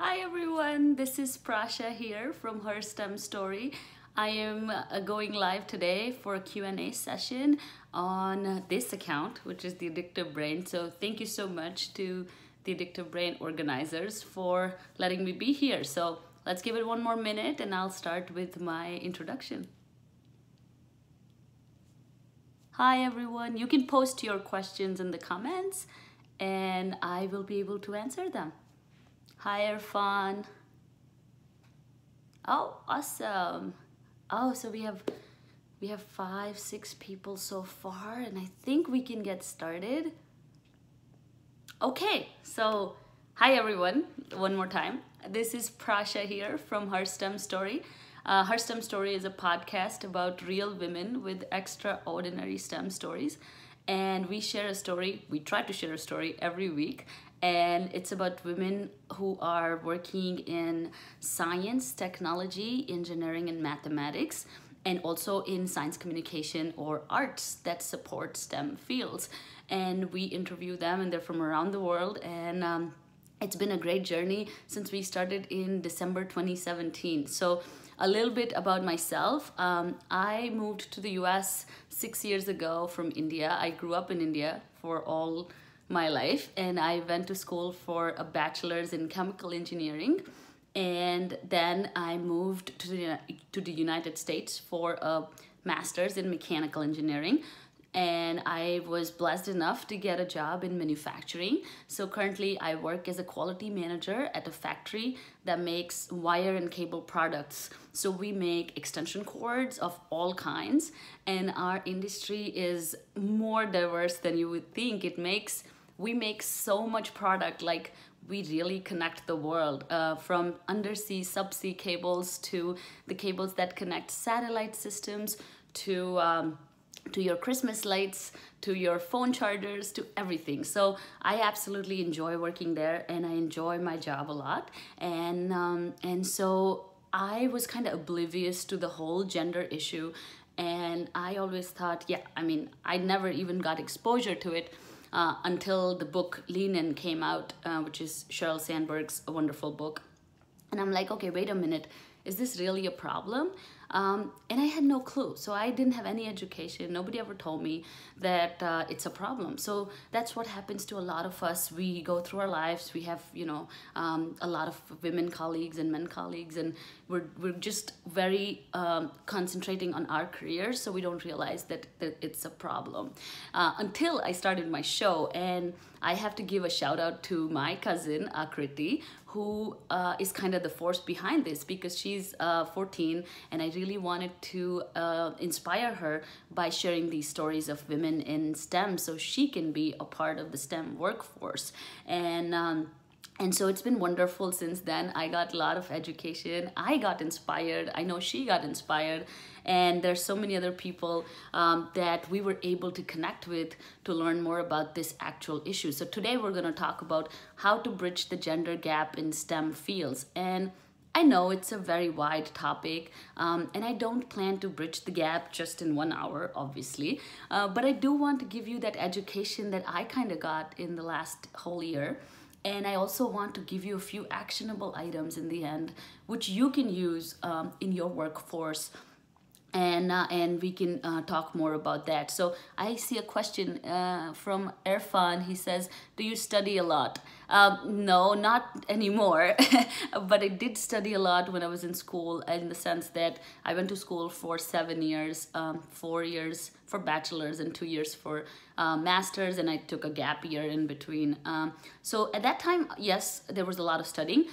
Hi everyone, this is Prasha here from Her STEM Story. I am going live today for a Q&A session on this account, which is the Addictive Brain. So thank you so much to the Addictive Brain organizers for letting me be here. So let's give it one more minute and I'll start with my introduction. Hi everyone, you can post your questions in the comments and I will be able to answer them. Hi Irfan. Oh, awesome. Oh, so we have 5-6 people so far, and I think we can get started. Okay, so hi everyone, one more time. This is Prasha here from Her STEM Story. Her STEM Story is a podcast about real women with extraordinary STEM stories. And we share a story, we try to share a story every week. And it's about women who are working in science, technology, engineering, and mathematics, and also in science communication or arts that support STEM fields. And we interview them, and they're from around the world. And it's been a great journey since we started in December 2017. So a little bit about myself. I moved to the US 6 years ago from India. I grew up in India for all my life, and I went to school for a bachelor's in chemical engineering. And then I moved to the United States for a master's in mechanical engineering. And I was blessed enough to get a job in manufacturing. So currently I work as a quality manager at a factory that makes wire and cable products. So we make extension cords of all kinds, and our industry is more diverse than you would think. We make so much product, like we really connect the world, from undersea, subsea cables to the cables that connect satellite systems to your Christmas lights, to your phone chargers, to everything. So I absolutely enjoy working there, and I enjoy my job a lot. And so I was kind of oblivious to the whole gender issue, and I always thought, I never even got exposure to it until the book Lean In came out, which is Sheryl Sandberg's a wonderful book. And I'm like, okay, wait a minute, is this really a problem? And I had no clue. So I didn't have any education. Nobody ever told me that it's a problem. So that's what happens to a lot of us. We go through our lives. We have, a lot of women colleagues and men colleagues, and we're just very concentrating on our careers. So we don't realize that it's a problem until I started my show. And I have to give a shout out to my cousin, Akriti, who is kind of the force behind this, because she's 14, and I really wanted to inspire her by sharing these stories of women in STEM so she can be a part of the STEM workforce. And so it's been wonderful since then. I got a lot of education. I got inspired. I know she got inspired. And there's so many other people that we were able to connect with to learn more about this actual issue. So today we're going to talk about how to bridge the gender gap in STEM fields. And I know it's a very wide topic, and I don't plan to bridge the gap just in 1 hour, obviously. But I do want to give you that education that I kind of got in the last whole year. And I also want to give you a few actionable items in the end, which you can use in your workforce. And we can talk more about that. So I see a question from Irfan. He says, do you study a lot? No, not anymore. But I did study a lot when I was in school, in the sense that I went to school for 7 years, 4 years for bachelor's and 2 years for master's, and I took a gap year in between. So at that time, yes, there was a lot of studying.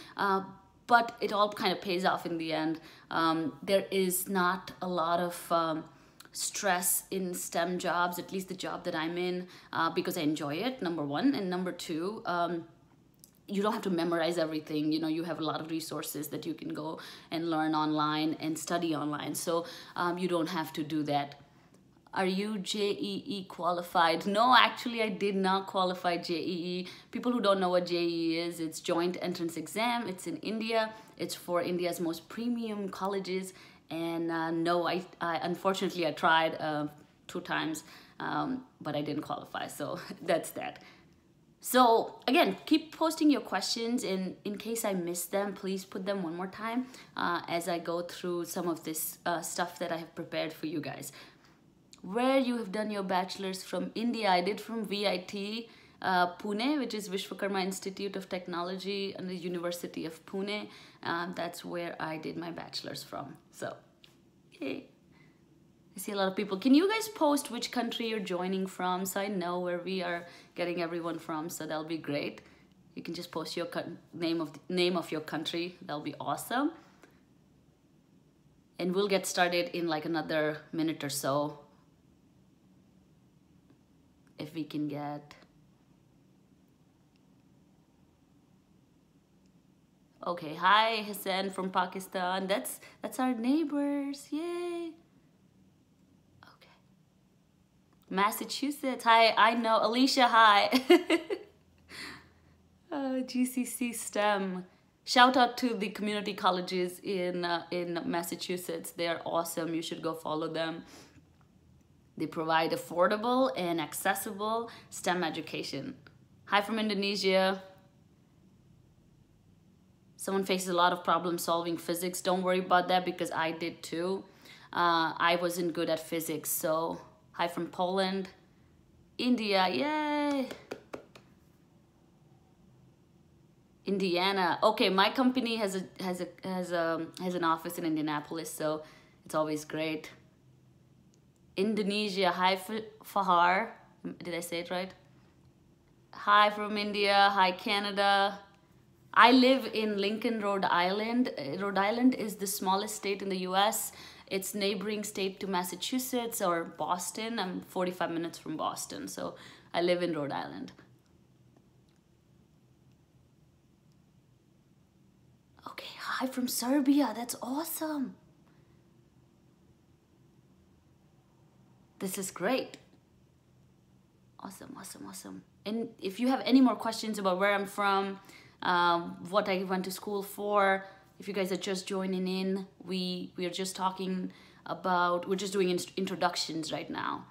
But it all kind of pays off in the end. There is not a lot of stress in STEM jobs, at least the job that I'm in, because I enjoy it, number one. And number two, you don't have to memorize everything. You have a lot of resources that you can go and learn online and study online. So you don't have to do that. Are you JEE qualified? No, actually, I did not qualify JEE. People who don't know what JEE is, it's Joint Entrance Exam. It's in India. It's for India's most premium colleges. And no, unfortunately, I tried 2 times, but I didn't qualify. So that's that. So again, keep posting your questions, and in case I miss them, please put them one more time as I go through some of this stuff that I have prepared for you guys. Where you have done your bachelor's from? India. I did from VIT Pune, which is Vishwakarma Institute of Technology and the University of Pune. That's where I did my bachelor's from. So, yay. I see a lot of people. Can you guys post which country you're joining from so I know where we are getting everyone from? So that'll be great. You can just post your name of your country. That'll be awesome. And we'll get started in like another minute or so. If we can get... Okay, hi Hassan from Pakistan. That's our neighbors. Yay. Massachusetts, hi, I know. Alicia, hi. GCC STEM. Shout out to the community colleges in Massachusetts. They are awesome. You should go follow them. They provide affordable and accessible STEM education. Hi from Indonesia. Someone faces a lot of problem solving physics. Don't worry about that because I did too. I wasn't good at physics, so... Hi from Poland. India, yay! Indiana. Okay, my company has an office in Indianapolis, so it's always great. Indonesia, hi Fahar. Did I say it right? Hi from India, hi Canada. I live in Lincoln, Rhode Island. Rhode Island is the smallest state in the US. It's neighboring state to Massachusetts or Boston. I'm 45 minutes from Boston, so I live in Rhode Island. Okay, hi from Serbia. That's awesome. This is great. Awesome, awesome, awesome. And if you have any more questions about where I'm from, what I went to school for, if you guys are just joining in, we are just talking about, we're just doing introductions right now.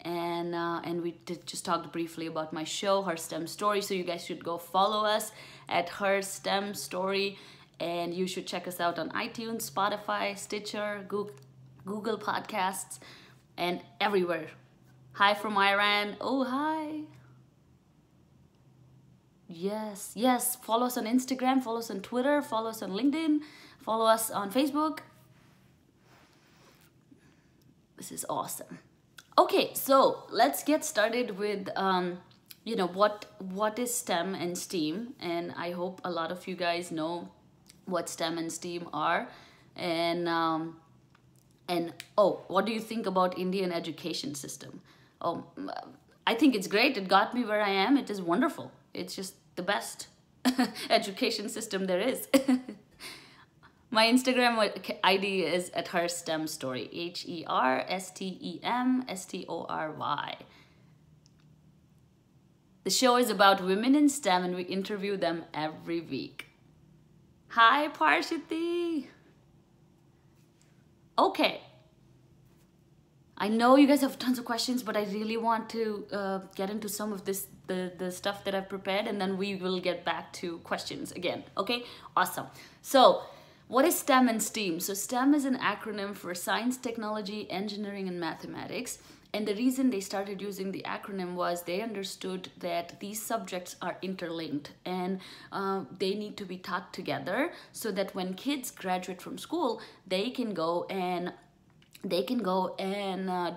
And we just talked briefly about my show, Her STEM Story. So you guys should go follow us at Her STEM Story. And you should check us out on iTunes, Spotify, Stitcher, Google Podcasts, and everywhere. Hi from Iran. Oh, hi. Yes, yes. Follow us on Instagram, follow us on Twitter, follow us on LinkedIn, follow us on Facebook. This is awesome. Okay, so let's get started with, you know, what is STEM and STEAM. And I hope a lot of you guys know what STEM and STEAM are. And oh, what do you think about Indian education system? Oh, I think it's great. It got me where I am. It is wonderful. It's just the best education system there is. My Instagram ID is at Her STEM Story. HERSTEM STORY. The show is about women in STEM and we interview them every week. Hi, Parshiti. Okay. I know you guys have tons of questions, but I really want to get into some of this, the stuff that I've prepared, and then we will get back to questions again. Okay, awesome. So what is STEM and STEAM? So STEM is an acronym for science, technology, engineering, and mathematics. And the reason they started using the acronym was they understood that these subjects are interlinked and they need to be taught together so that when kids graduate from school, they can go and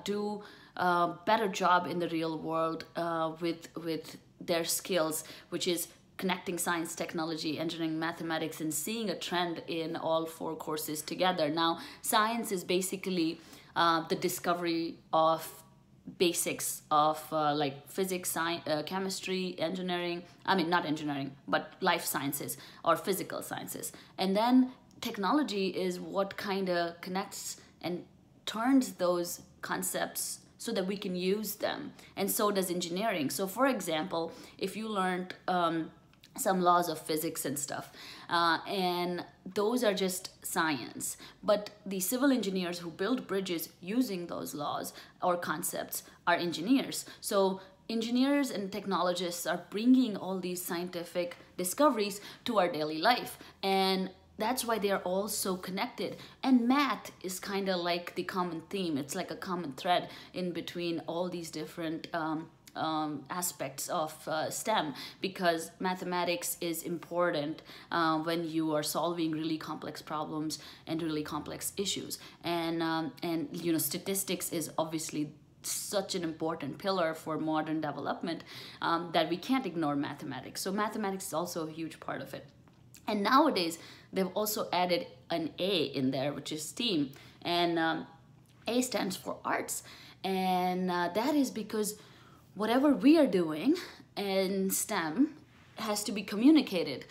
do a better job in the real world with their skills, which is connecting science, technology, engineering, mathematics, and seeing a trend in all four courses together. Now, science is basically the discovery of basics of like physics, science, chemistry, engineering, I mean not engineering, but life sciences or physical sciences. And then technology is what kind of connects and turns those concepts so that we can use them. And so does engineering. So for example, if you learned some laws of physics and stuff, and those are just science, but the civil engineers who build bridges using those laws or concepts are engineers. So engineers and technologists are bringing all these scientific discoveries to our daily life, and that's why they are all so connected. And math is kind of like the common theme. It's like a common thread in between all these different aspects of STEM, because mathematics is important when you are solving really complex problems and really complex issues. And you know, statistics is obviously such an important pillar for modern development that we can't ignore mathematics. So mathematics is also a huge part of it. And nowadays, they've also added an A in there, which is STEAM. And A stands for arts. And that is because whatever we are doing in STEM has to be communicated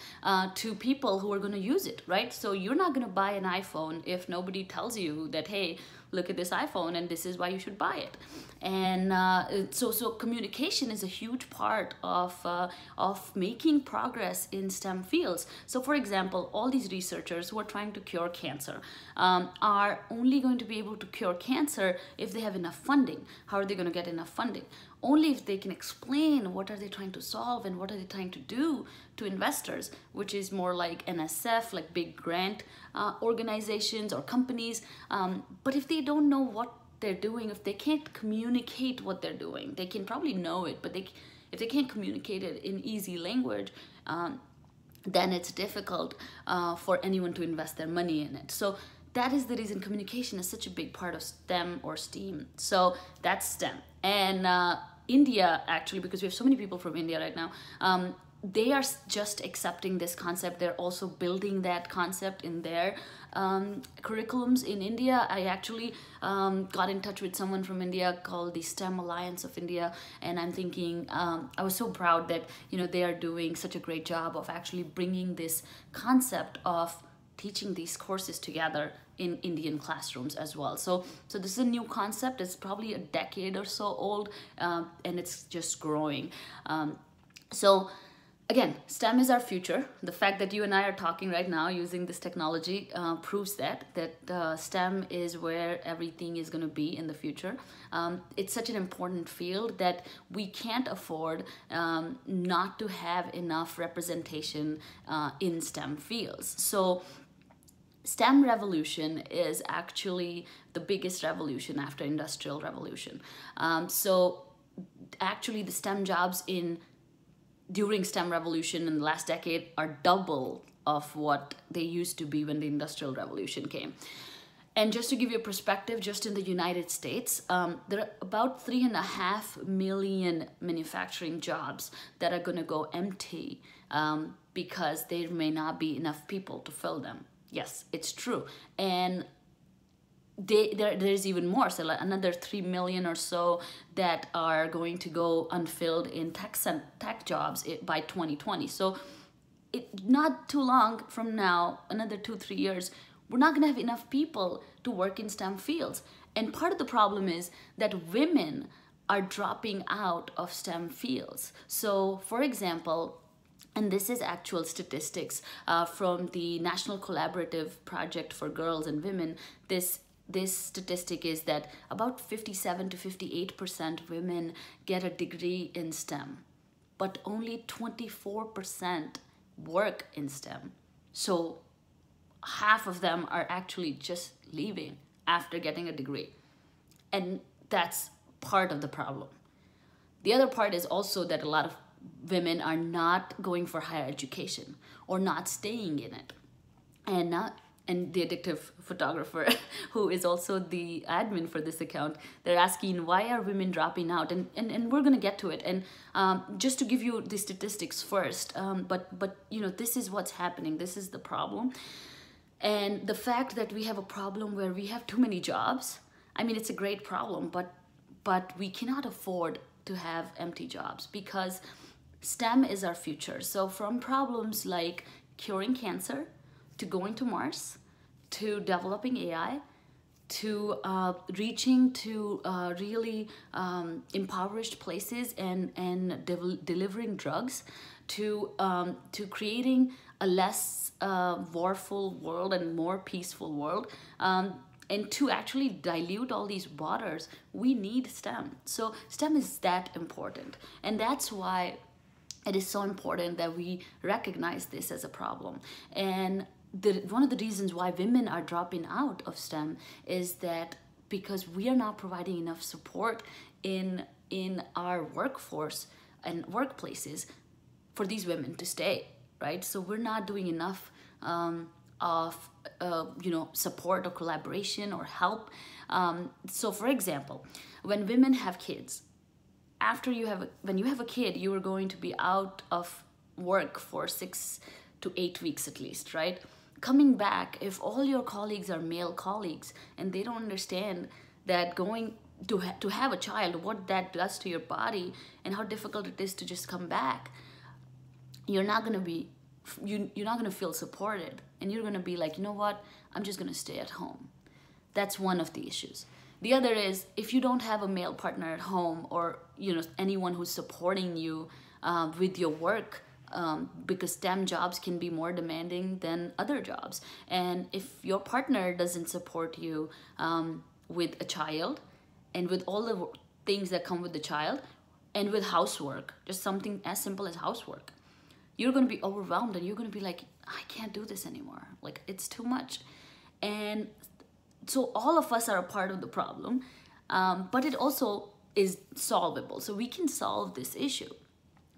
to people who are going to use it, right? So you're not going to buy an iPhone if nobody tells you that, hey, look at this iPhone and this is why you should buy it. And so communication is a huge part of making progress in STEM fields. So for example, all these researchers who are trying to cure cancer are only going to be able to cure cancer if they have enough funding. How are they going to get enough funding? Only if they can explain what are they trying to solve and what are they trying to do to investors, which is more like NSF, like big grant organizations or companies. But if they don't know what they're doing, if they can't communicate what they're doing, they can probably know it, but if they can't communicate it in easy language, then it's difficult for anyone to invest their money in it. So that is the reason communication is such a big part of STEM or STEAM. So that's STEM. And India, actually, because we have so many people from India right now, they are just accepting this concept. They're also building that concept in their curriculums in India. I actually got in touch with someone from India called the STEM Alliance of India, and I'm thinking, I was so proud that, you know, they are doing such a great job of actually bringing this concept of teaching these courses together in Indian classrooms as well. So this is a new concept. It's probably a decade or so old, and it's just growing. So again, STEM is our future. The fact that you and I are talking right now using this technology proves that STEM is where everything is going to be in the future. It's such an important field that we can't afford not to have enough representation in STEM fields. So STEM revolution is actually the biggest revolution after Industrial Revolution. So actually the STEM jobs during STEM revolution in the last decade are double of what they used to be when the Industrial Revolution came. And just to give you a perspective, just in the United States, there are about 3.5 million manufacturing jobs that are going to go empty because there may not be enough people to fill them. Yes, it's true. And there's even more, so like another 3 million or so that are going to go unfilled in tech jobs by 2020. So not too long from now, another 2-3 years, we're not going to have enough people to work in STEM fields. And part of the problem is that women are dropping out of STEM fields. So for example, and this is actual statistics from the National Collaborative Project for Girls and Women. This statistic is that about 57 to 58% women get a degree in STEM, but only 24% work in STEM. So half of them are actually just leaving after getting a degree. And that's part of the problem. The other part is also that a lot of women are not going for higher education or not staying in it. And the Addictive photographer, who is also the admin for this account, they're asking, why are women dropping out? And we're going to get to it. And just to give you the statistics first, but you know, this is what's happening. This is the problem. And the fact that we have a problem where we have too many jobs, I mean, it's a great problem, but we cannot afford to have empty jobs because STEM is our future. So from problems like curing cancer, to going to Mars, to developing AI, to reaching to really impoverished places and delivering drugs, to creating a less warful world and more peaceful world. And to actually dilute all these waters, we need STEM. So STEM is that important. And that's why it is so important that we recognize this as a problem. And one of the reasons why women are dropping out of STEM is that because we are not providing enough support in our workforce and workplaces for these women to stay, right? So we're not doing enough of support or collaboration or help. So for example, when women have kids, when you have a kid, you are going to be out of work for 6 to 8 weeks at least, right? Coming back, if all your colleagues are male colleagues and they don't understand that going to have a child, what that does to your body and how difficult it is to just come back, you're not gonna feel supported, and you're gonna be like, you know what, I'm just gonna stay at home. That's one of the issues. The other is, if you don't have a male partner at home, or anyone who's supporting you with your work, because STEM jobs can be more demanding than other jobs. And if your partner doesn't support you with a child and with all the things that come with the child and with housework, just something as simple as housework, you're going to be overwhelmed and you're going to be like, I can't do this anymore. Like, it's too much. And so all of us are a part of the problem, but it also is solvable. So we can solve this issue.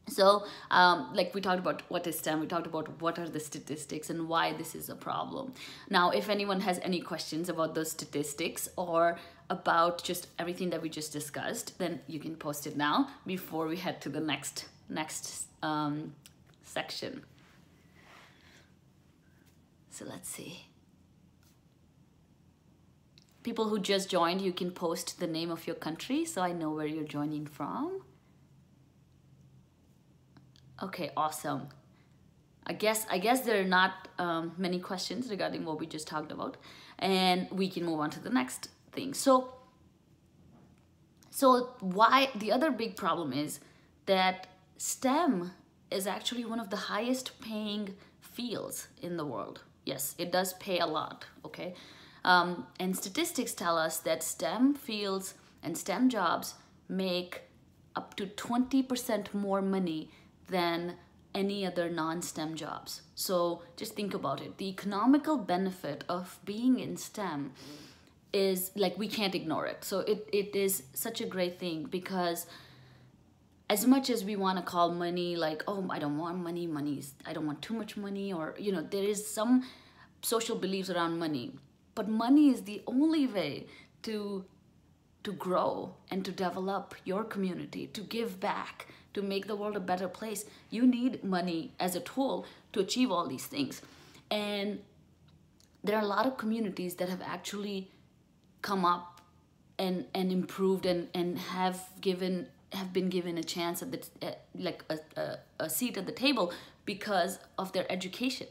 So like we talked about what is STEM, we talked about what are the statistics and why this is a problem. Now, if anyone has any questions about those statistics or about just everything that we just discussed, then you can post it now before we head to the next section. So let's see. People who just joined, you can post the name of your country so I know where you're joining from. Okay, awesome. I guess there are not many questions regarding what we just talked about, and we can move on to the next thing. So why the other big problem is that STEM is actually one of the highest paying fields in the world. Yes, it does pay a lot, okay? And statistics tell us that STEM fields and STEM jobs make up to 20% more money than any other non-STEM jobs. So just think about it. The economical benefit of being in STEM is, like, we can't ignore it. So it is such a great thing, because as much as we want to call money like, oh, I don't want money, I don't want too much money, or, there is some social beliefs around money. But money is the only way to grow and to develop your community, to give back, to make the world a better place. You need money as a tool to achieve all these things. And there are a lot of communities that have actually come up and improved and have been given a chance at a seat at the table because of their education.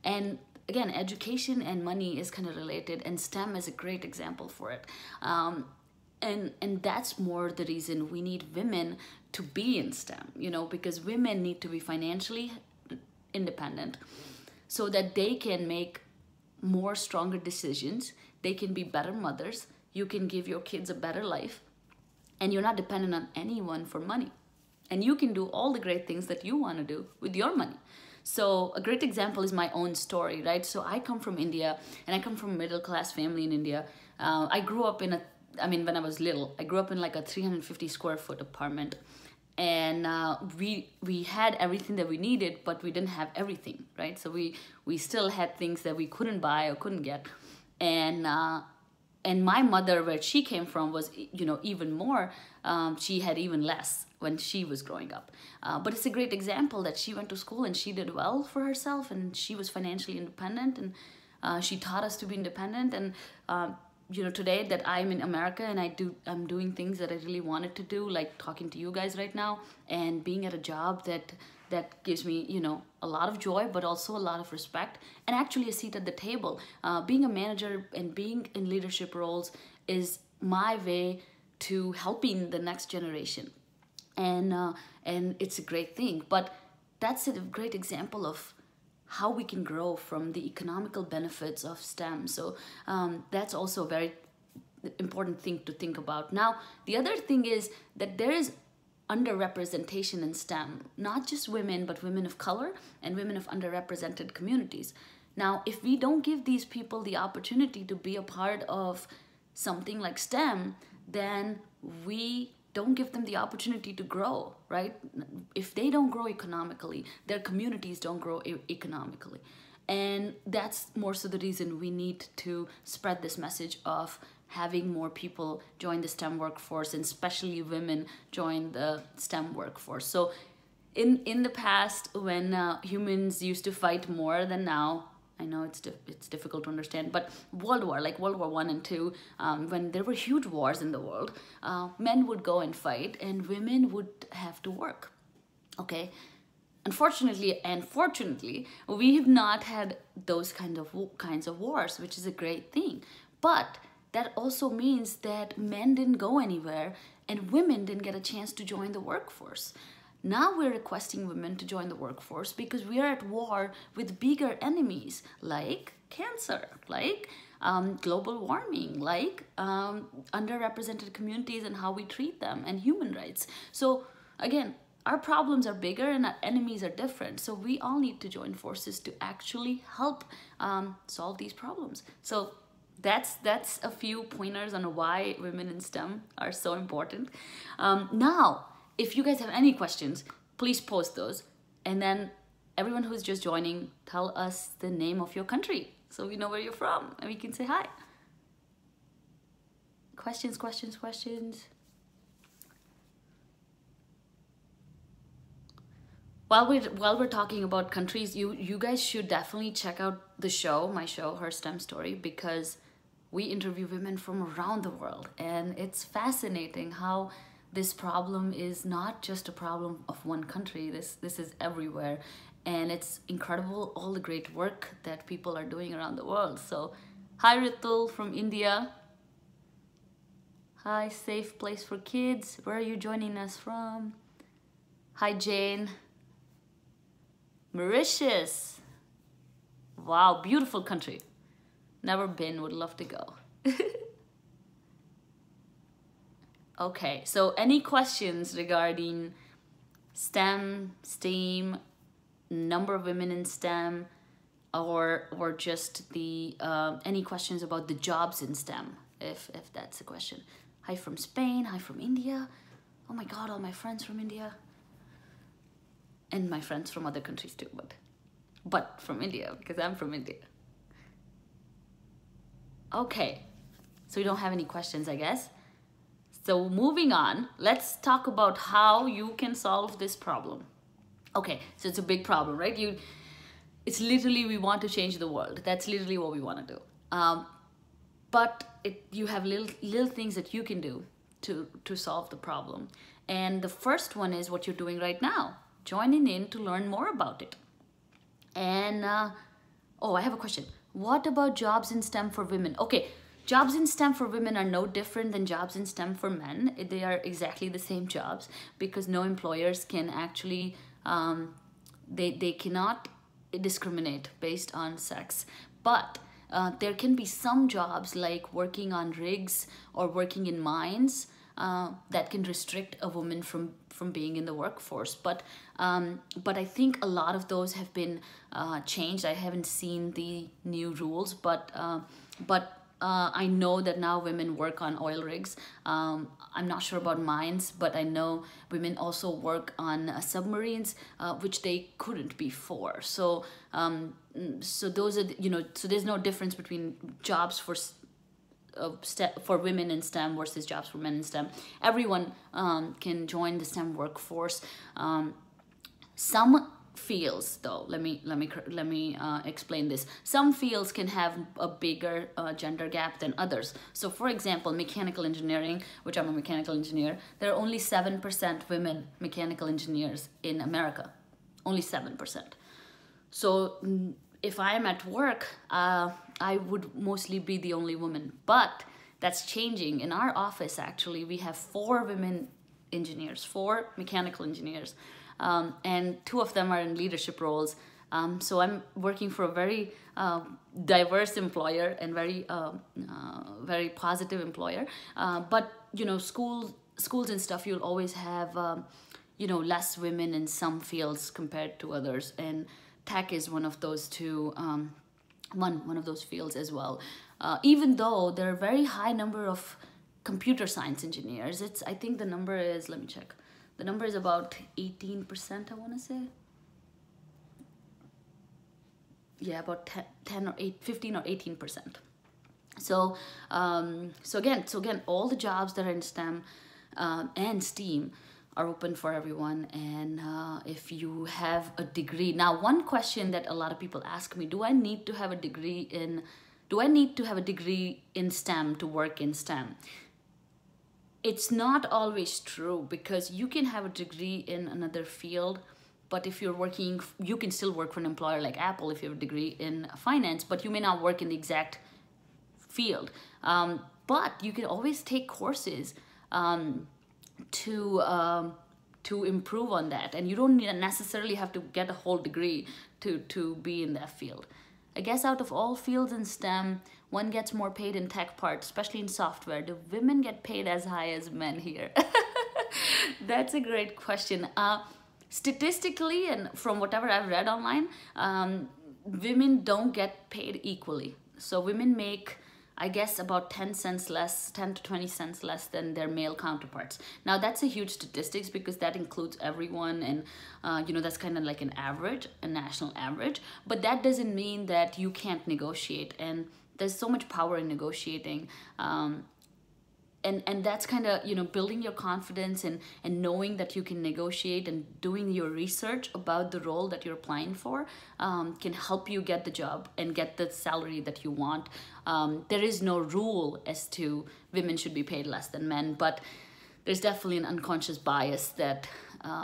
And again, education and money is kind of related, and STEM is a great example for it. And that's more the reason we need women to be in STEM, because women need to be financially independent so that they can make more stronger decisions. They can be better mothers. You can give your kids a better life, and you're not dependent on anyone for money. And you can do all the great things that you want to do with your money. So a great example is my own story, right? So I come from India, and I come from a middle-class family in India. I grew up when I was little, I grew up in like a 350 square foot apartment. And we had everything that we needed, but we didn't have everything, right? So we still had things that we couldn't buy or couldn't get. And my mother, where she came from, was, even more. She had even less when she was growing up. But it's a great example that she went to school and she did well for herself, and she was financially independent, and she taught us to be independent. And today that I'm in America and I'm doing things that I really wanted to do, like talking to you guys right now and being at a job that gives me, a lot of joy, but also a lot of respect and actually a seat at the table. Being a manager and being in leadership roles is my way to helping the next generation. And it's a great thing, but that's a great example of how we can grow from the economical benefits of STEM. So that's also a very important thing to think about. Now, the other thing is that there is underrepresentation in STEM, not just women, but women of color and women of underrepresented communities. Now, if we don't give these people the opportunity to be a part of something like STEM, then we don't give them the opportunity to grow, right? If they don't grow economically, their communities don't grow economically. And that's more so the reason we need to spread this message of having more people join the STEM workforce, and especially women join the STEM workforce. So in the past, when humans used to fight more than now, I know it's difficult to understand, but World War, like World War I and II, when there were huge wars in the world, men would go and fight and women would have to work, okay? Unfortunately and fortunately, we have not had those kinds of wars, which is a great thing. But that also means that men didn't go anywhere and women didn't get a chance to join the workforce. Now we're requesting women to join the workforce because we are at war with bigger enemies like cancer, like global warming, like underrepresented communities and how we treat them, and human rights. So again, our problems are bigger and our enemies are different. So we all need to join forces to actually help solve these problems. So that's a few pointers on why women in STEM are so important. Now, if you guys have any questions, please post those. And then everyone who's just joining, tell us the name of your country so we know where you're from and we can say hi. Questions, questions, questions. While we're talking about countries, you guys should definitely check out the show, my show, Her STEM Story, because we interview women from around the world. And it's fascinating how this problem is not just a problem of one country. This is everywhere. And it's incredible all the great work that people are doing around the world. So hi Ritul from India. Hi, Safe Place for Kids. Where are you joining us from? Hi Jane. Mauritius. Wow, beautiful country. Never been, would love to go. Okay, so any questions regarding STEM, STEAM, number of women in STEM, or just the any questions about the jobs in STEM, if that's the question. Hi from Spain, hi from India. Oh my God, all my friends from India. And my friends from other countries too, but from India, because I'm from India. Okay, so we don't have any questions, I guess. So moving on, let's talk about how you can solve this problem. Okay, so it's a big problem, right? It's literally, we want to change the world. That's literally what we want to do. But you have little things that you can do to solve the problem. And the first one is what you're doing right now, joining in to learn more about it. And, oh, I have a question. What about jobs in STEM for women? Okay, jobs in STEM for women are no different than jobs in STEM for men. They are exactly the same jobs because no employers can actually, they cannot discriminate based on sex. But there can be some jobs like working on rigs or working in mines that can restrict a woman from being in the workforce. But I think a lot of those have been changed. I haven't seen the new rules, but I know that now women work on oil rigs. I'm not sure about mines, but I know women also work on submarines, which they couldn't before. So those are, so there's no difference between jobs for women in STEM versus jobs for men in STEM. Everyone can join the STEM workforce. Some fields, though, let me explain this. Some fields can have a bigger gender gap than others. So for example, mechanical engineering, which I'm a mechanical engineer, there are only 7% women mechanical engineers in America. Only 7%. So if I'm at work, I would mostly be the only woman, but that's changing. In our office, actually, we have 4 women engineers, 4 mechanical engineers, and 2 of them are in leadership roles. So I'm working for a very diverse employer and very positive employer. But schools and stuff, you'll always have less women in some fields compared to others, and tech is one of those two. One of those fields as well. Even though there are a very high number of computer science engineers, I think the number is, let me check. The number is about 18%, I want to say. Yeah, about 10 or 8, 15 or 18%. So again, all the jobs that are in STEM and STEAM are open for everyone. And if you have a degree, now one question that a lot of people ask me: do I need to have a degree in STEM to work in STEM? It's not always true, because you can have a degree in another field, but if you're working, you can still work for an employer like Apple if you have a degree in finance, but you may not work in the exact field. But you can always take courses to improve on that, and you don't necessarily have to get a whole degree to be in that field. I guess out of all fields in STEM, one gets more paid in tech part, especially in software. Do women get paid as high as men here? That's a great question. Statistically, and from whatever I've read online, women don't get paid equally. So women make, I guess, about 10 to 20 cents less than their male counterparts. Now that's a huge statistics, because that includes everyone, and that's kind of like an average, a national average. But that doesn't mean that you can't negotiate, and there's so much power in negotiating. And that's kind of, building your confidence and knowing that you can negotiate, and doing your research about the role that you're applying for can help you get the job and get the salary that you want. There is no rule as to women should be paid less than men, but there's definitely an unconscious bias that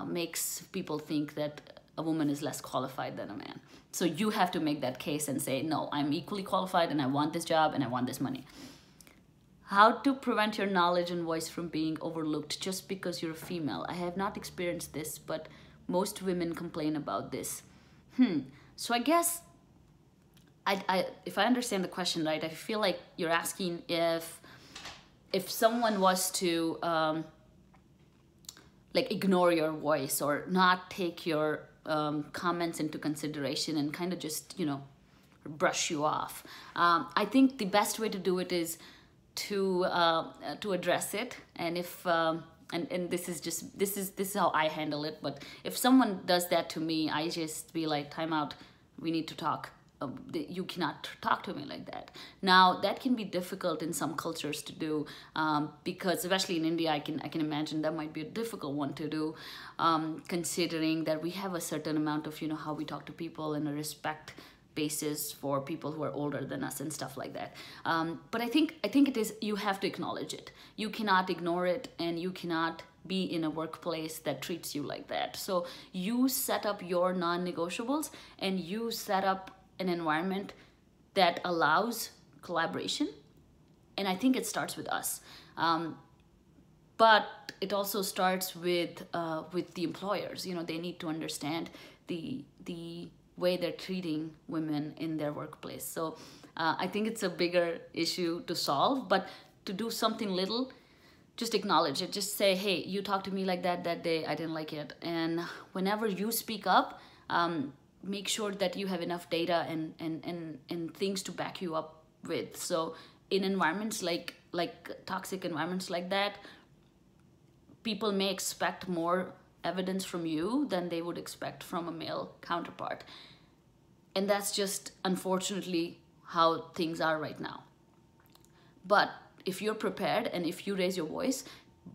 makes people think that a woman is less qualified than a man. So you have to make that case and say, no, I'm equally qualified and I want this job and I want this money. How to prevent your knowledge and voice from being overlooked just because you're a female. I have not experienced this, but most women complain about this. So I guess, if I understand the question right, I feel like you're asking if someone was to ignore your voice or not take your comments into consideration and kind of just brush you off. I think the best way to do it is to address it, and if and this is how I handle it. But if someone does that to me, I just be like, time out, we need to talk. You cannot talk to me like that. Now that can be difficult in some cultures to do, because especially in India, I can imagine that might be a difficult one to do, considering that we have a certain amount of how we talk to people in a respect basis for people who are older than us and stuff like that. But I think it is, you have to acknowledge it. You cannot ignore it, and you cannot be in a workplace that treats you like that. So you set up your non-negotiables, and you set up an environment that allows collaboration. And I think it starts with us. But it also starts with the employers. They need to understand the way they're treating women in their workplace. So I think it's a bigger issue to solve, but to do something little, just acknowledge it. Just say, hey, you talked to me like that day, I didn't like it. And whenever you speak up, make sure that you have enough data and things to back you up with. So in environments like toxic environments like that, people may expect more evidence from you than they would expect from a male counterpart. And that's just unfortunately how things are right now. But if you're prepared and if you raise your voice,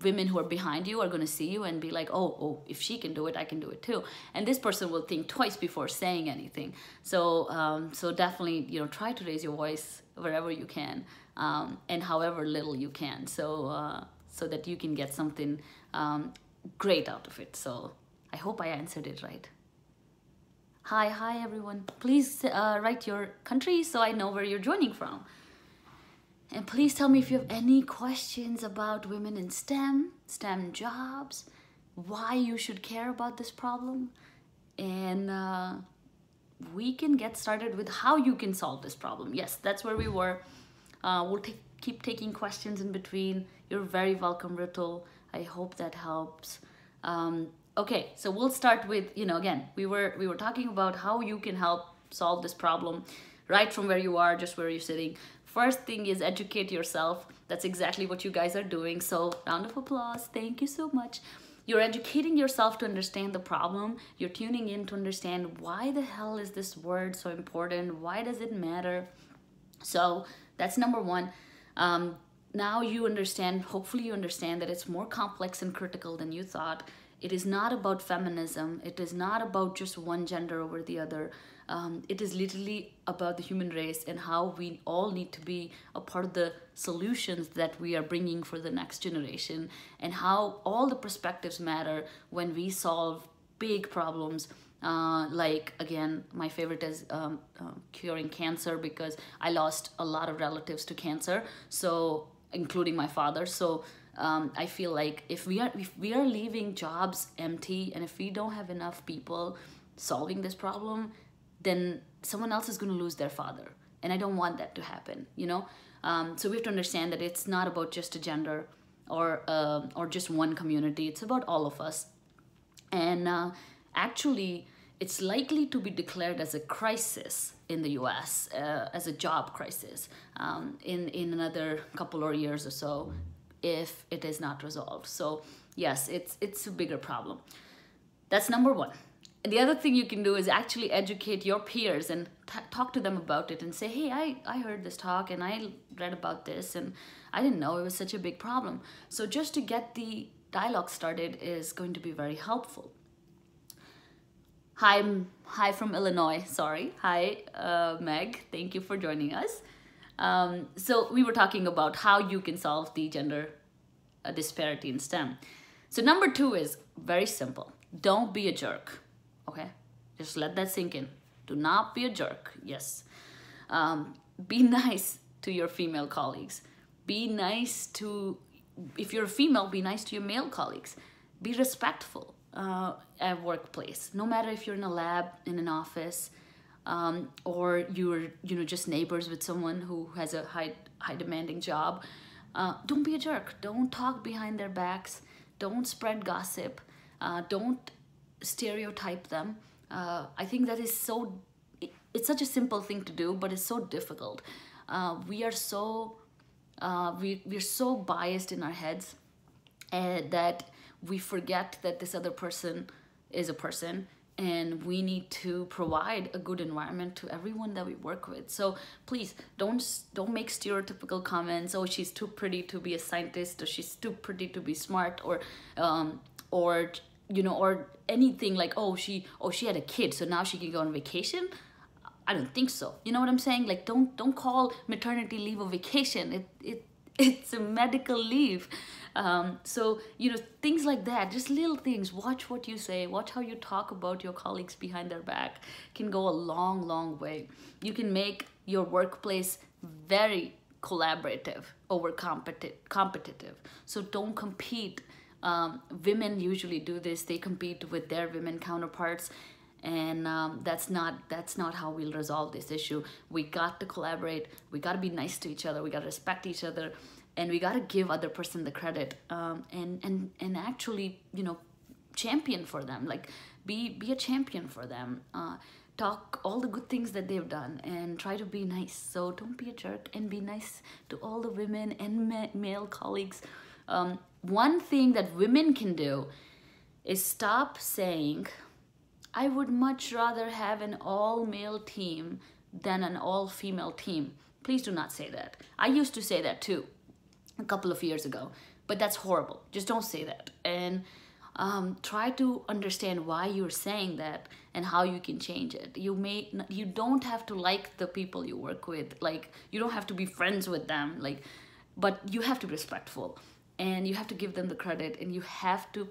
women who are behind you are going to see you and be like, oh, if she can do it, I can do it too. And this person will think twice before saying anything. So so definitely, try to raise your voice wherever you can, and however little you can, so that you can get something great out of it. So I hope I answered it right. Hi everyone. Please write your country so I know where you're joining from. And please tell me if you have any questions about women in STEM jobs, why you should care about this problem, and we can get started with how you can solve this problem. Yes, that's where we were. We'll keep taking questions in between. You're very welcome, Ritul. I hope that helps. Okay, so we'll start with, again, we were talking about how you can help solve this problem right from where you are, just where you're sitting. First thing is educate yourself. That's exactly what you guys are doing. So round of applause. Thank you so much. You're educating yourself to understand the problem. You're tuning in to understand why the hell is this word so important? Why does it matter? So that's number one. Now you understand, hopefully you understand that it's more complex and critical than you thought. It is not about feminism. It is not about just one gender over the other. It is literally about the human race and how we all need to be a part of the solutions that we are bringing for the next generation, and how all the perspectives matter when we solve big problems. Like, again, my favorite is curing cancer, because I lost a lot of relatives to cancer, so including my father. So I feel like if we are leaving jobs empty, and if we don't have enough people solving this problem, then someone else is going to lose their father, and I don't want that to happen. So we have to understand that it's not about just a gender or just one community. It's about all of us. And actually, it's likely to be declared as a crisis in the US, as a job crisis, in another couple of years or so, if it is not resolved. So yes, it's a bigger problem. That's number one. And the other thing you can do is actually educate your peers and talk to them about it and say, hey, I heard this talk and I read about this and I didn't know it was such a big problem. So just to get the dialogue started is going to be very helpful. Hi from Illinois, sorry. Hi, Meg, thank you for joining us. So we were talking about how you can solve the gender disparity in STEM. So number two is very simple. Don't be a jerk, okay? Just let that sink in. Do not be a jerk, yes. Be nice to your female colleagues. Be nice to, if you're a female, be nice to your male colleagues. Be respectful at workplace, no matter if you're in a lab, in an office, or you're just neighbors with someone who has a high demanding job. Don't be a jerk. Don't talk behind their backs. Don't spread gossip. Don't stereotype them. I think that is it's such a simple thing to do, but it's so difficult. We're so biased in our heads that we forget that this other person is a person, and we need to provide a good environment to everyone that we work with. So please don't make stereotypical comments. Oh, she's too pretty to be a scientist, or she's too pretty to be smart, or anything like, oh, she had a kid, so now she can go on vacation. I don't think so. You know what I'm saying? Like, don't call maternity leave a vacation. It's a medical leave. So, things like that, just little things. Watch what you say, watch how you talk about your colleagues behind their back, can go a long, long way. You can make your workplace very collaborative over competitive. So don't compete. Women usually do this. They compete with their women counterparts. And that's not how we'll resolve this issue. We got to collaborate. We got to be nice to each other. We got to respect each other, and we got to give other person the credit. And actually, champion for them. Like, be a champion for them. Talk all the good things that they've done, and try to be nice. So don't be a jerk, and be nice to all the women and male colleagues. One thing that women can do is stop saying, I would much rather have an all-male team than an all-female team. Please do not say that. I used to say that too a couple of years ago, but that's horrible. Just don't say that. And try to understand why you're saying that and how you can change it. You don't have to like the people you work with. Like, you don't have to be friends with them. Like, but you have to be respectful, and you have to give them the credit, and you have to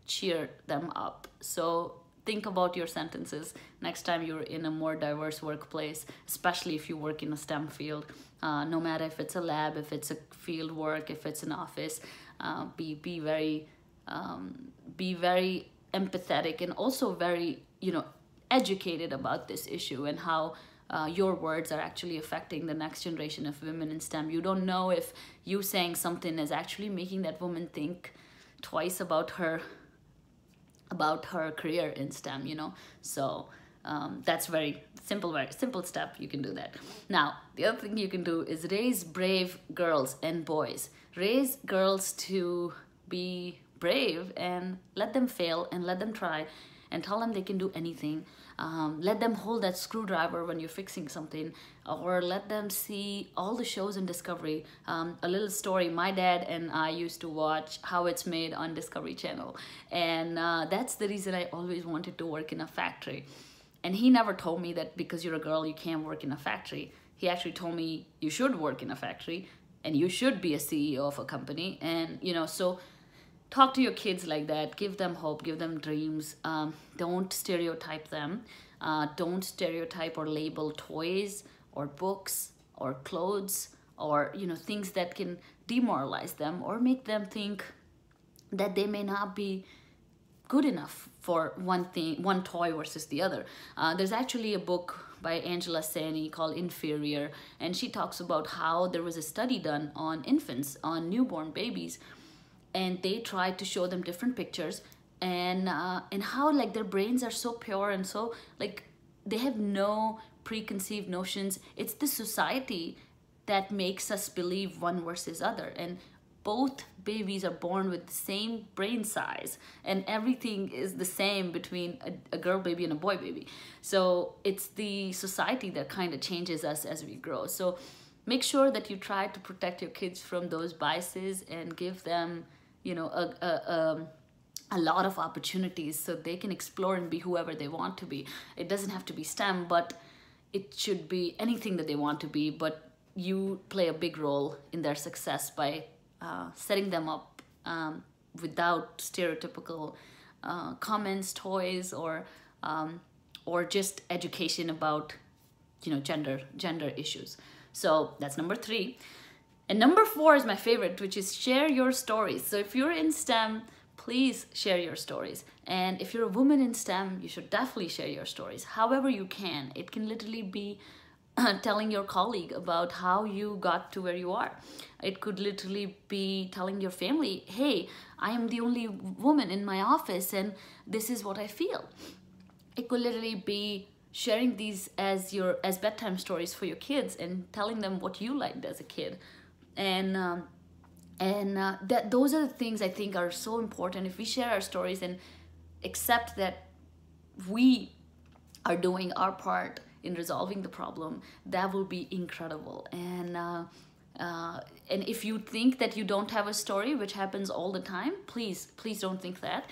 cheer them up. So think about your sentences next time you're in a more diverse workplace, especially if you work in a STEM field. No matter if it's a lab, if it's a field work, if it's an office, be very empathetic, and also very educated about this issue and how your words are actually affecting the next generation of women in STEM. You don't know if you saying something is actually making that woman think twice about her career in STEM, you know. So that's very simple step. You can do that. Now, the other thing you can do is raise brave girls and boys. Raise girls to be brave and let them fail and let them try and tell them they can do anything. Let them hold that screwdriver when you're fixing something, or let them see all the shows in Discovery. A little story, my dad and I used to watch How It's Made on Discovery Channel, and that's the reason I always wanted to work in a factory. And he never told me that because you're a girl you can't work in a factory. He actually told me you should work in a factory and you should be a CEO of a company. And you know, so talk to your kids like that. Give them hope, give them dreams. Don't stereotype them. Don't stereotype or label toys or books or clothes or, you know, things that can demoralize them or make them think that they may not be good enough for one toy versus the other. There's actually a book by Angela Sani called Inferior, and she talks about how there was a study done on infants, on newborn babies, and they tried to show them different pictures and how like their brains are so pure and so like they have no preconceived notions. It's the society that makes us believe one versus other, and both babies are born with the same brain size and everything is the same between a girl baby and a boy baby. So it's the society that kind of changes us as we grow. So make sure that you try to protect your kids from those biases and give them, you know, a lot of opportunities so they can explore and be whoever they want to be. It doesn't have to be STEM, but it should be anything that they want to be, but you play a big role in their success by setting them up without stereotypical comments, toys, or just education about, you know, gender issues. So that's number 3. And number 4 is my favorite, which is share your stories. So if you're in STEM, please share your stories. And if you're a woman in STEM, you should definitely share your stories however you can. It can literally be telling your colleague about how you got to where you are. It could literally be telling your family, hey, I am the only woman in my office and this is what I feel. It could literally be sharing these as bedtime stories for your kids and telling them what you liked as a kid. And that those are the things I think are so important. If we share our stories and accept that we are doing our part in resolving the problem, that will be incredible. And if you think that you don't have a story, which happens all the time, please don't think that.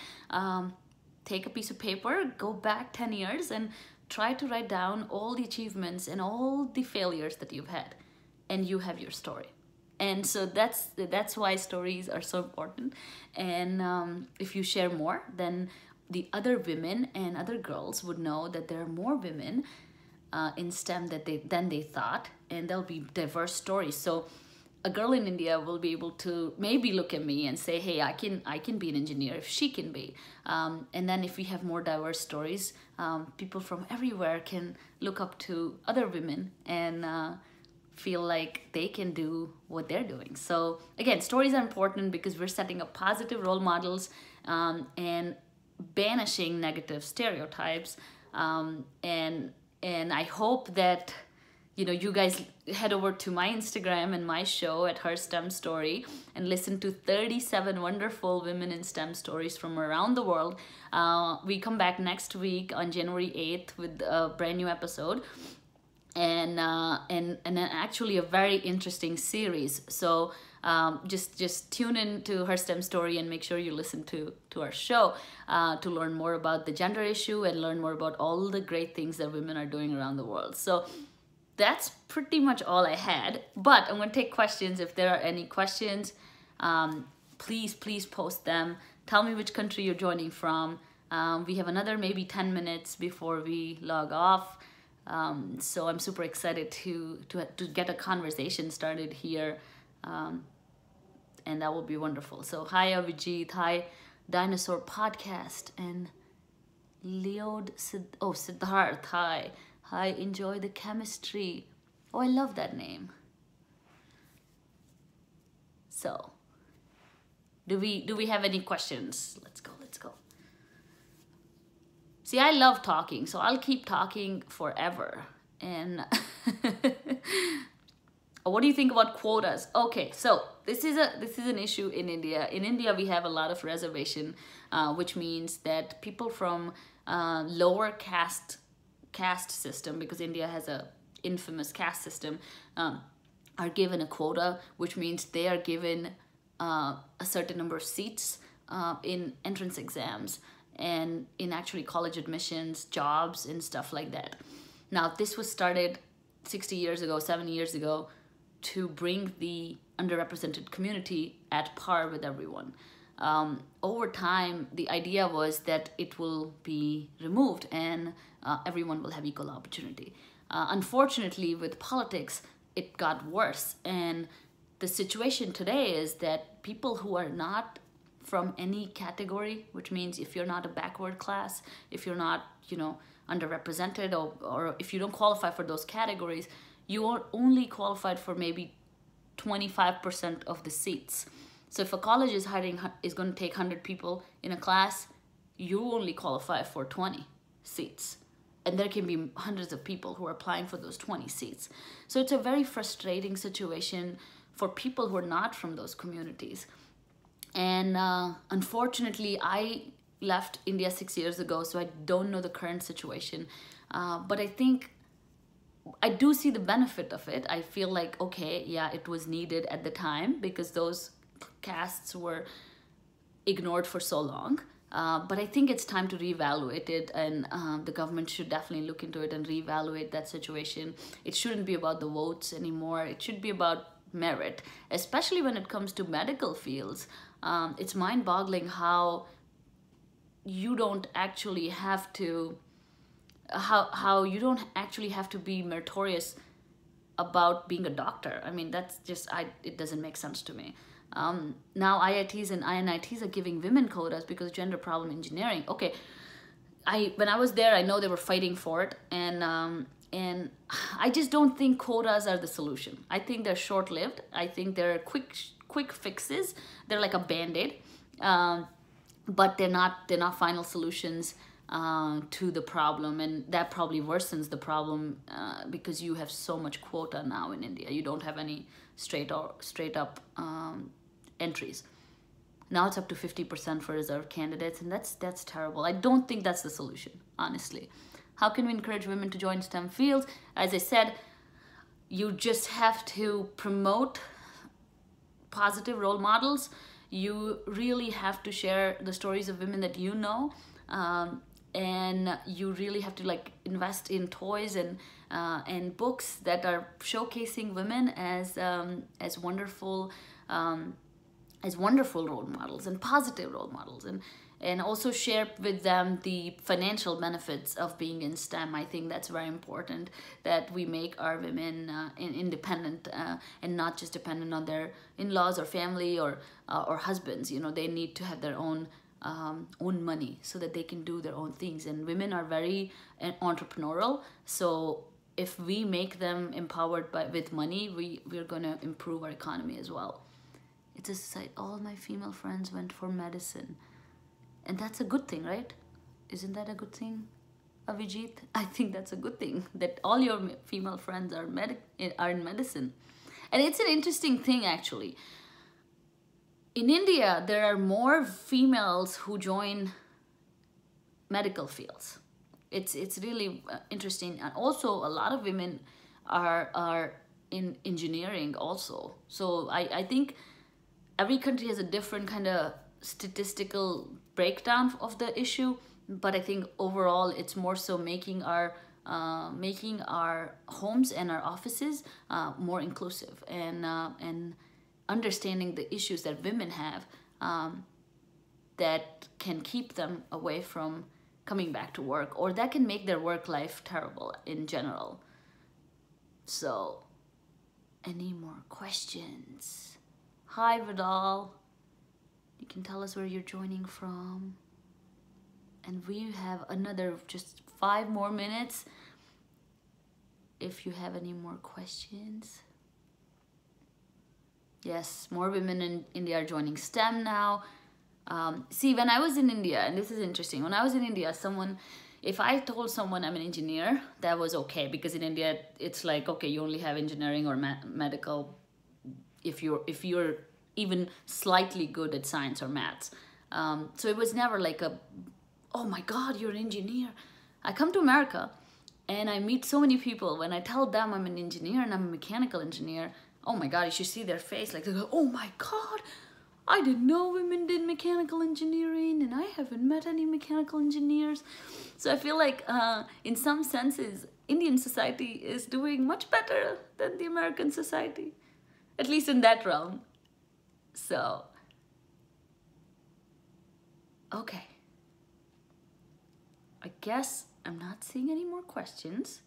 Take a piece of paper, go back 10 years and try to write down all the achievements and all the failures that you've had, and you have your story. And so that's why stories are so important. And if you share more, then the other women and other girls would know that there are more women in STEM than they thought, and there'll be diverse stories. So a girl in India will be able to maybe look at me and say, hey, I can be an engineer if she can be. And then if we have more diverse stories, people from everywhere can look up to other women and feel like they can do what they're doing. So again, stories are important because we're setting up positive role models and banishing negative stereotypes. And I hope that, you know, you guys head over to my Instagram and my show at Her STEM Story and listen to 37 wonderful women in STEM stories from around the world. We come back next week on January 8th with a brand new episode. And actually a very interesting series. So just tune in to Her STEM Story and make sure you listen to our show to learn more about the gender issue and learn more about all the great things that women are doing around the world. So that's pretty much all I had, but I'm going to take questions. If there are any questions, please post them. Tell me which country you're joining from. We have another maybe 10 minutes before we log off. So I'm super excited to get a conversation started here, and that will be wonderful. So hi Avijit, hi Dinosaur Podcast, and Siddharth, hi. Hi, enjoy the chemistry. Oh, I love that name. So, do we have any questions? Let's go, let's go. See, I love talking, so I'll keep talking forever. And what do you think about quotas? Okay, so this is an issue in India. In India, we have a lot of reservation, which means that people from lower caste system, because India has a infamous caste system, are given a quota, which means they are given a certain number of seats in entrance exams and in actually college admissions, jobs, and stuff like that. Now, this was started 60 years ago, 70 years ago, to bring the underrepresented community at par with everyone. Over time, the idea was that it will be removed and everyone will have equal opportunity. Unfortunately, with politics, it got worse. And the situation today is that people who are not from any category, which means if you're not a backward class, if you're not, underrepresented, or if you don't qualify for those categories, you are only qualified for maybe 25% of the seats. So if a college is going to take 100 people in a class, you only qualify for 20 seats. And there can be hundreds of people who are applying for those 20 seats. So it's a very frustrating situation for people who are not from those communities. And unfortunately, I left India 6 years ago, so I don't know the current situation. But I think I do see the benefit of it. I feel like, okay, yeah, it was needed at the time because those castes were ignored for so long. But I think it's time to reevaluate it, and the government should definitely look into it and reevaluate that situation. It shouldn't be about the votes anymore. It should be about merit, especially when it comes to medical fields. It's mind-boggling how you don't actually have to how you don't actually have to be meritorious about being a doctor. I mean, that's just, it doesn't make sense to me. Now IITs and INITs are giving women quotas because gender problem engineering. Okay, when I was there, I know they were fighting for it, and I just don't think quotas are the solution. I think they're short-lived. I think they're quick fixes. They're like a band-aid, but they're not final solutions to the problem, and that probably worsens the problem because you have so much quota now in India. You don't have any straight up entries. Now it's up to 50% for reserved candidates, and that's terrible. I don't think that's the solution, honestly. How can we encourage women to join STEM fields? As I said, you just have to promote positive role models. You really have to share the stories of women that you know. And you really have to invest in toys and books that are showcasing women as wonderful role models and positive role models, and also share with them the financial benefits of being in STEM. I think that's very important, that we make our women independent and not just dependent on their in-laws or family or husbands. They need to have their own money so that they can do their own things. And women are very entrepreneurial, so if we make them empowered with money, we're going to improve our economy as well. It's a society. All my female friends went for medicine, and that's a good thing, right? Isn't that a good thing, Avijit? I think that's a good thing, that all your female friends are in medicine. And it's an interesting thing, actually. In India, there are more females who join medical fields. It's really interesting. And also, a lot of women are in engineering also. So I think every country has a different kind of statistical breakdown of the issue. But I think overall, it's more so making our homes and our offices more inclusive, and understanding the issues that women have that can keep them away from coming back to work, or that can make their work life terrible in general. So, any more questions? Hi, Vidal. You can tell us where you're joining from. And we have another just 5 more minutes. If you have any more questions. Yes, more women in India are joining STEM now. See, when I was in India, and this is interesting, when I was in India, if I told someone I'm an engineer, that was okay, because in India, it's like, okay, you only have engineering or medical if you're even slightly good at science or maths. So it was never like oh my God, you're an engineer. I come to America and I meet so many people. When I tell them I'm an engineer and I'm a mechanical engineer, oh my God, you should see their face. Like they go, oh my God, I didn't know women did mechanical engineering, and I haven't met any mechanical engineers. So I feel like in some senses, Indian society is doing much better than the American society, at least in that realm. So, okay. I guess I'm not seeing any more questions.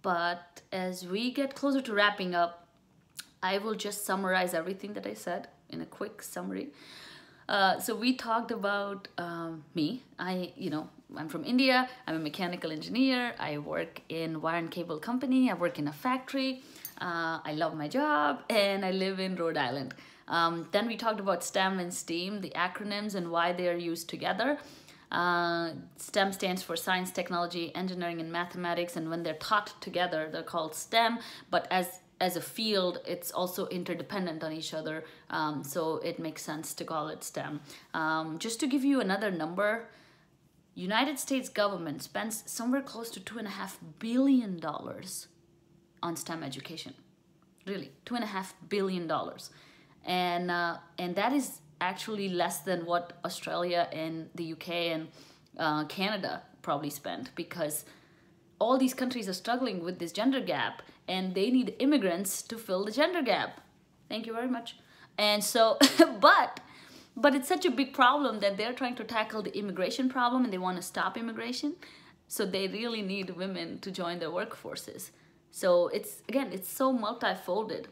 But as we get closer to wrapping up, I will just summarize everything that I said in a quick summary. So we talked about me. I'm from India. I'm a mechanical engineer. I work in wire and cable company. I work in a factory. I love my job, and I live in Rhode Island. Then we talked about STEM and STEAM, the acronyms and why they are used together. STEM stands for science, technology, engineering, and mathematics, and when they're taught together, they're called STEM. But as a field, it's also interdependent on each other, so it makes sense to call it STEM. Just to give you another number, United States government spends somewhere close to $2.5 billion on STEM education. Really, $2.5 billion. And that is actually less than what Australia and the UK and Canada probably spend, because all these countries are struggling with this gender gap, and they need immigrants to fill the gender gap. Thank you very much. And so, but it's such a big problem that they're trying to tackle the immigration problem, and they want to stop immigration. So they really need women to join their workforces. So it's so multifolded.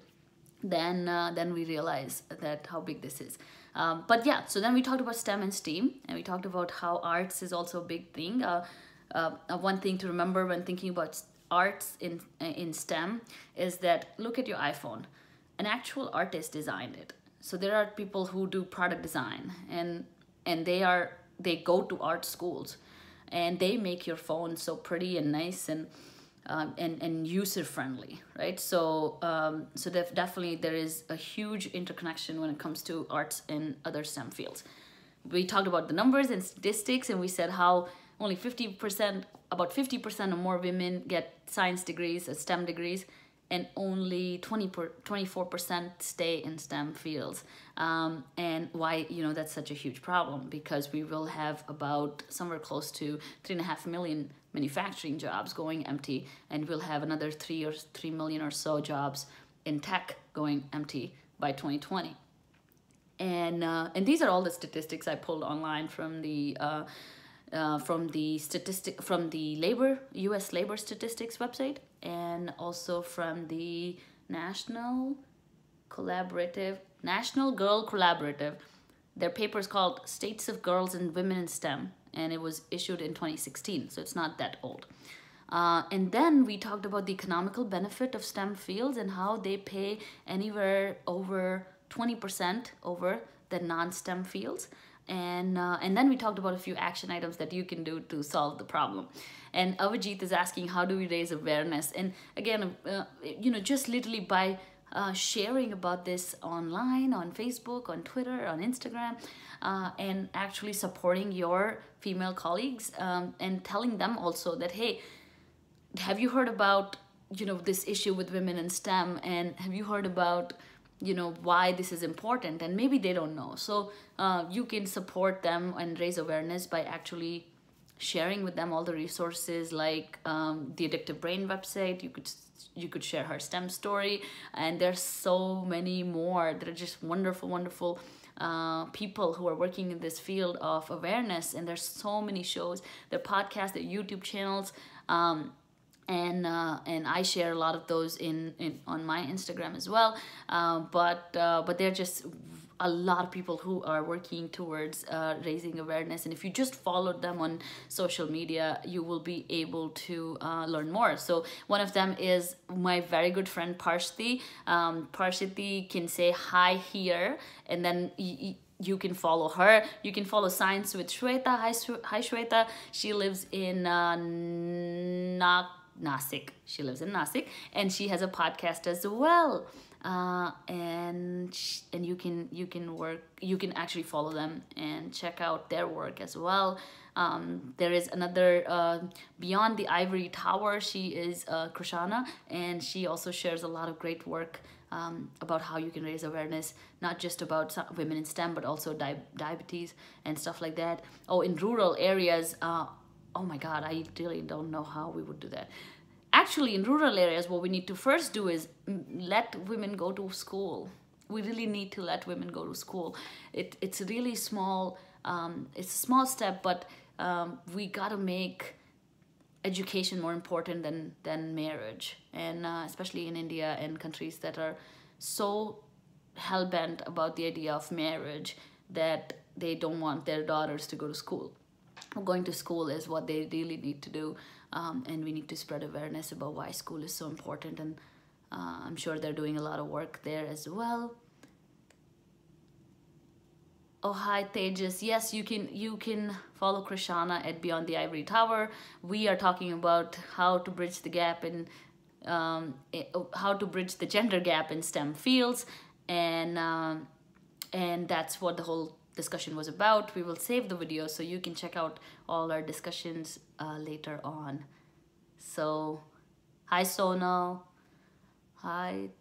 Then we realize that how big this is. But yeah, so then we talked about STEM and STEAM, and we talked about how arts is also a big thing. One thing to remember when thinking about arts in STEM is that look at your iPhone. An actual artist designed it. So there are people who do product design, and they go to art schools, and they make your phone so pretty and nice and user friendly, right? So definitely there is a huge interconnection when it comes to arts and other STEM fields. We talked about the numbers and statistics, and we said how only about 50% or more women get science degrees, STEM degrees, and only 24% stay in STEM fields. And why, that's such a huge problem, because we will have about somewhere close to 3.5 million manufacturing jobs going empty, and we'll have another 3 million or so jobs in tech going empty by 2020. And these are all the statistics I pulled online from the U.S. labor statistics website, and also from the National Girl Collaborative. Their paper is called States of Girls and Women in STEM, and it was issued in 2016, so it's not that old. And then we talked about the economical benefit of STEM fields and how they pay anywhere over 20% over the non-STEM fields. And then we talked about a few action items that you can do to solve the problem. And Avijit is asking, how do we raise awareness? And again, just literally by sharing about this online, on Facebook, on Twitter, on Instagram, and actually supporting your female colleagues, and telling them also that, hey, have you heard about, this issue with women in STEM, and have you heard about, why this is important? And maybe they don't know. So you can support them and raise awareness by actually sharing with them all the resources, like the Addictive Brain website. You could share her STEM story, and there's so many more that are just wonderful people who are working in this field of awareness. And there's so many shows, their podcasts, their YouTube channels, and I share a lot of those on my Instagram as well. But they're just a lot of people who are working towards raising awareness, and if you just follow them on social media, you will be able to learn more. So one of them is my very good friend Parshti. Parshti can say hi here, and then you can follow her. You can follow Science with Shweta. Hi Shweta. She lives in Nasik. She lives in Nasik, and she has a podcast as well. And you can actually follow them and check out their work as well. There is another Beyond the Ivory Tower. She is Krishana, and she also shares a lot of great work about how you can raise awareness, not just about women in STEM, but also diabetes and stuff like that. Oh, in rural areas, oh my God, I really don't know how we would do that. Actually, in rural areas, what we need to first do is let women go to school. We really need to let women go to school. It's a really small, it's a small step, but we gotta make education more important than marriage, and especially in India and countries that are so hell-bent about the idea of marriage that they don't want their daughters to go to school. Going to school is what they really need to do, and we need to spread awareness about why school is so important, and I'm sure they're doing a lot of work there as well. Oh, hi Tejas. Yes, you can follow Krishana at Beyond the Ivory Tower. We are talking about how to bridge the gap in how to bridge the gender gap in STEM fields, and that's what the whole discussion was about. We will save the video so you can check out all our discussions later on. So, hi Sonal. Hi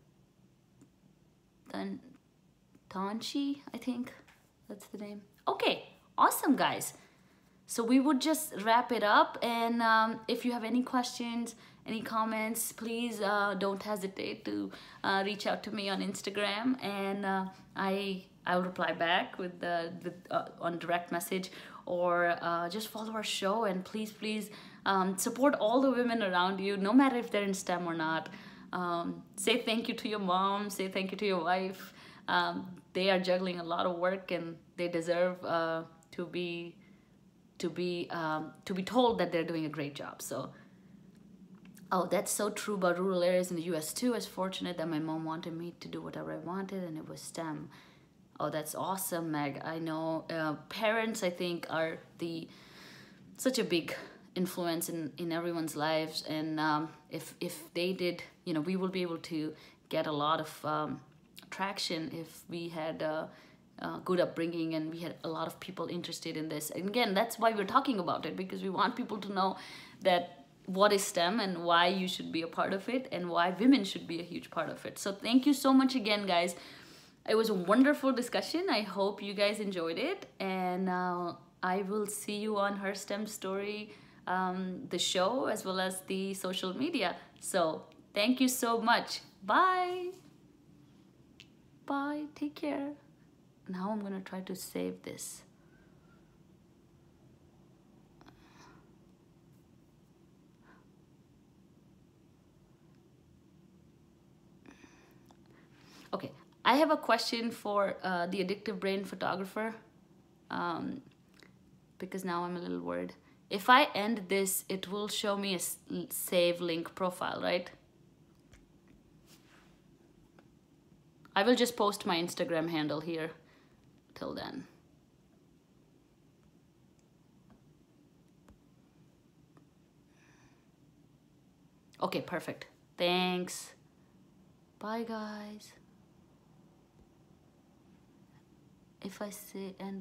Tanchi, I think. That's the name. Okay, awesome guys. So we would just wrap it up, and if you have any questions, any comments, please don't hesitate to reach out to me on Instagram, and I'll reply back with on direct message, or just follow our show, and please support all the women around you, no matter if they're in STEM or not. Say thank you to your mom, say thank you to your wife. They are juggling a lot of work, and they deserve to be told that they're doing a great job. So, oh, that's so true about rural areas in the US too. I was fortunate that my mom wanted me to do whatever I wanted, and it was STEM. Oh, that's awesome, Meg. I know parents, I think, are such a big influence in everyone's lives, and if they did, we will be able to get a lot of traction if we had good upbringing, and we had a lot of people interested in this. And again, that's why we're talking about it, because we want people to know that what is STEM and why you should be a part of it, and why women should be a huge part of it. So thank you so much again, guys. It was a wonderful discussion. I hope you guys enjoyed it, and I will see you on Her STEM Story, the show, as well as the social media. So thank you so much. Bye. Bye. Take care. Now I'm gonna try to save this. Okay, I have a question for the Addictive Brain photographer, because now I'm a little worried. If I end this, it will show me a save link profile, right? I will just post my Instagram handle here. Till then. Okay, perfect. Thanks. Bye, guys. If I say end